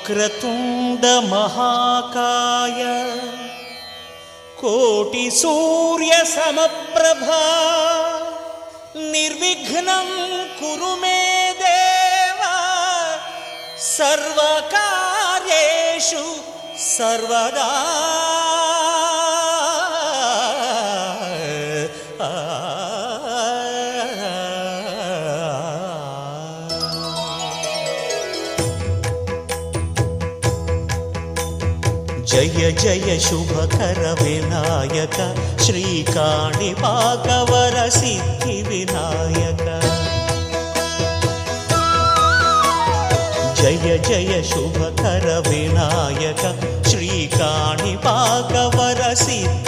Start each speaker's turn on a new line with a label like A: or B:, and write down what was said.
A: वक्रतुण्ड महाकाय कोटि सूर्य समप्रभा निर्विघ्नं कुरु मे देव सर्वकार्येषु सर्वदा। जय जय शुभकर विनायक श्रीकाणिपाकवर सिद्धि विनायक। जय जय शुभकर विनायक श्रीकाणिपाकवर सिद्धि